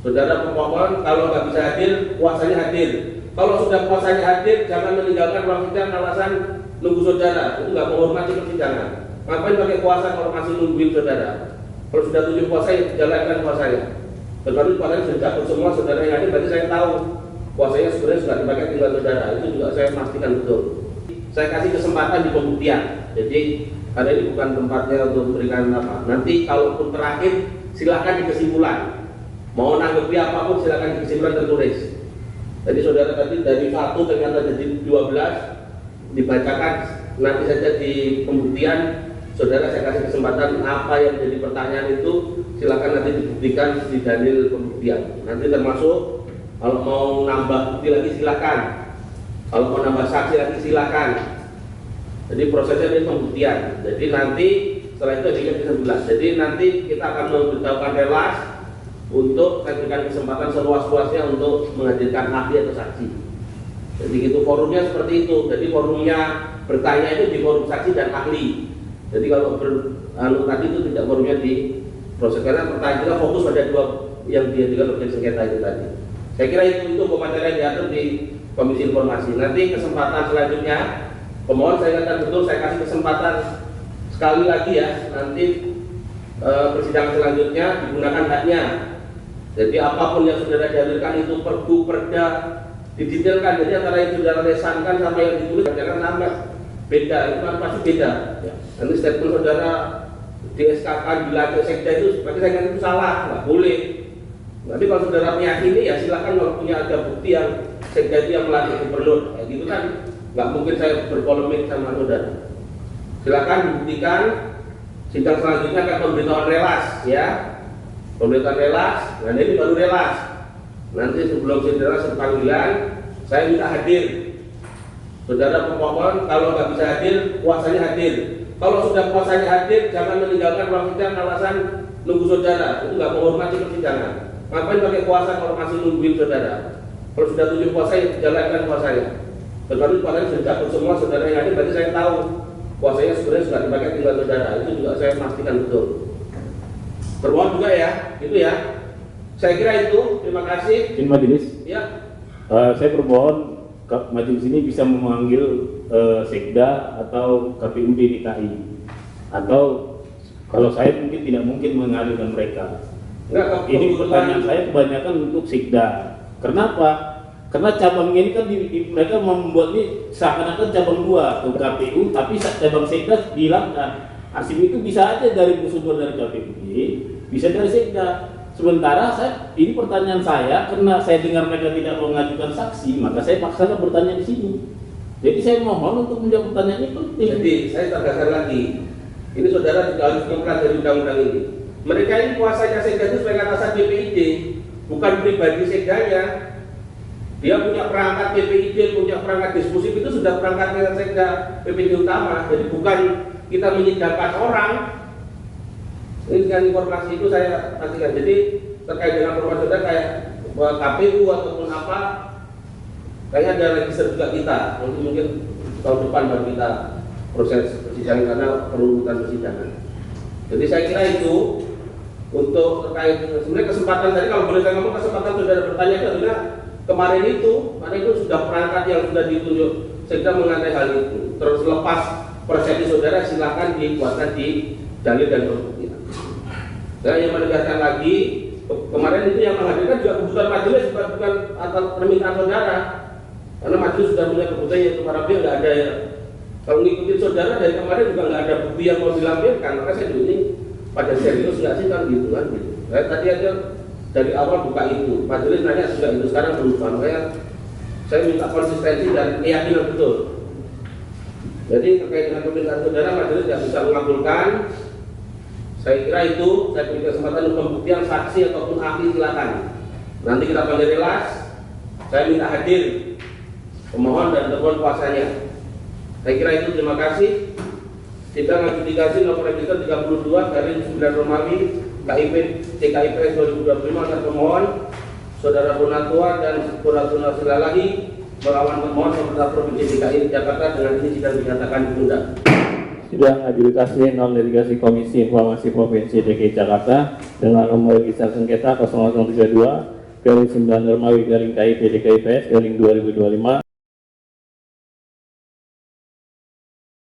Saudara pemohon kalau nggak bisa hadir, kuasanya hadir. Kalau sudah kuasanya hadir, jangan meninggalkan ruang sidang alasan nunggu saudara. Itu nggak menghormati persidangan. Ngapain pakai kuasa kalau masih nungguin saudara? Kalau sudah tunjuk kuasa, ya jalankan kuasanya. Kecuali kuasanya sudah cabut semua, saudara yang hadir, berarti saya tahu kuasanya sebenarnya sudah dipakai tinggal saudara. Itu juga saya pastikan betul. Saya kasih kesempatan di pembuktian. Jadi karena ini bukan tempatnya untuk memberikan apa. Nanti kalaupun terakhir, silakan di kesimpulan. Mau nanggapi apapun silakan di kesimpulan tertulis. Jadi saudara tadi dari 1 ternyata jadi 12 dibacakan nanti saja di pembuktian. Saudara saya kasih kesempatan apa yang jadi pertanyaan itu silakan nanti dibuktikan di dalil pembuktian. Nanti termasuk kalau mau nambah bukti lagi silakan. Kalau mau nambah saksi lagi silakan. Jadi prosesnya ini pembuktian. Jadi nanti setelah itu di 11. Jadi nanti kita akan memberitahukan relas untuk saya berikan kesempatan seluas-luasnya untuk menghadirkan ahli atau saksi. Jadi itu forumnya seperti itu. Jadi forumnya bertanya itu di forum saksi dan ahli. Jadi kalau tadi itu tidak forumnya di proses karena pertanyaan kita fokus pada 2 yang diajukan objek sengketa itu tadi. Saya kira itu pematerian diatur di Komisi Informasi. Nanti kesempatan selanjutnya pemohon saya katakan betul saya kasih kesempatan sekali lagi ya nanti persidangan selanjutnya digunakan haknya. Jadi apapun yang saudara dalilkan itu perbu perda didetailkan. Jadi antara yang saudara lesankan sama yang ditulis jangan nambah beda itu kan pasti beda. Ya. Nanti statement saudara di SK-kan dilacak sekda itu berarti saya itu salah nggak boleh. Nanti kalau saudara meyakini ya silakan kalau punya ada bukti yang sekda itu yang melatih gubernur kayak gitu kan nggak mungkin saya berpolemik sama saudara. Silakan dibuktikan. Sidang selanjutnya akan pemberitahuan relas ya. Pemberitahuan relas, nah ini baru relas. Nanti sebelum saudara panggilan, saya minta hadir. Saudara pemohon kalau nggak bisa hadir, kuasanya hadir. Kalau sudah kuasanya hadir, jangan meninggalkan ruang sidang alasan nunggu saudara. Itu nggak menghormati persidangan. Ngapain pakai kuasa kalau masih nungguin saudara? Kalau sudah tunjuk kuasa, ya jalankan kuasanya. Kecuali kuasanya sudah cabut semua, saudara yang hadir, berarti saya tahu kuasanya sebenarnya sudah dipakai tinggal saudara. Itu juga saya pastikan betul. Bermohon juga ya, itu ya. Saya kira itu. Terima kasih. Izin majelis. Ya. Saya bermohon majelis ini bisa memanggil Sekda atau KPUD DKI, atau kalau saya mungkin tidak mungkin mengadukan mereka. Enggak, ini pertanyaan saya kebanyakan untuk Sekda. Kenapa? Karena cabang ini kan mereka membuat ini seakan-akan cabang 2 ke KPU, tapi cabang Sekda dihilangkan. Arsip itu bisa aja dari sumber dari KPUD, bisa dari Sekda. Sementara ini pertanyaan saya, karena saya dengar mereka tidak mengajukan saksi, maka saya paksakan bertanya di sini. Jadi saya mohon untuk menjawab pertanyaan ini penting. Jadi saya tegaskan lagi, ini saudara juga harus mempelajari undang-undang ini. Mereka ini kuasanya Sekda itu sebagai atasan BPID, bukan pribadi Sekdanya. Dia punya perangkat BPID, punya perangkat diskusi itu sudah perangkatnya Sekda BPID utama. Jadi bukan kita menyidangkan orang. Ini dengan informasi itu saya pastikan. Jadi terkait dengan informasi saudara kayak KPU ataupun apa, kayaknya ada register juga kita. Mungkin tahun depan baru kita proses persidangan karena perurutan persidangan. Jadi saya kira itu untuk terkait sebenarnya kesempatan tadi kalau boleh saya ngomong kesempatan saudara bertanya itu adalah kemarin itu, karena itu sudah perangkat yang sudah ditunjuk Sekda mengenai hal itu. Terus lepas persepsi saudara silakan dikuatkan di dalil dan pembuktian. Saya yang menegaskan lagi kemarin itu yang menghadirkan juga kebutuhan majelis bukan atas permintaan saudara, karena majelis sudah punya kebutuhan yaitu para pihak nggak ada ya. Kalau ngikutin saudara dari kemarin juga nggak ada bukti yang mau dilampirkan, maka saya dulu ini pada serius nggak sih kan gitu kan gitu. Saya tadi aja dari awal buka itu, majelis nanya juga itu sekarang berubah, makanya saya minta konsistensi dan keyakinan betul. Jadi terkait dengan permintaan saudara, majelis tidak bisa mengabulkan. Saya kira itu, saya beri kesempatan untuk pembuktian saksi ataupun ahli silakan. Nanti kita panggil relas, saya minta hadir pemohon dan termohon kuasanya. Saya kira itu, terima kasih. Sidang adjudikasi nomor register 32/9 Romawi KIP TKIPS 2025 atas pemohon Saudara Bonatua dan Saudara Silalahi melawan pemohon pemerintah Provinsi DKI Jakarta dengan ini sidang dinyatakan ditunda. Sidang adjudikasi non litigasi Komisi Informasi Provinsi DKI Jakarta dengan nomor register sengketa 0032 garing 9 Dermawi garing KIP DKIPS garing 2025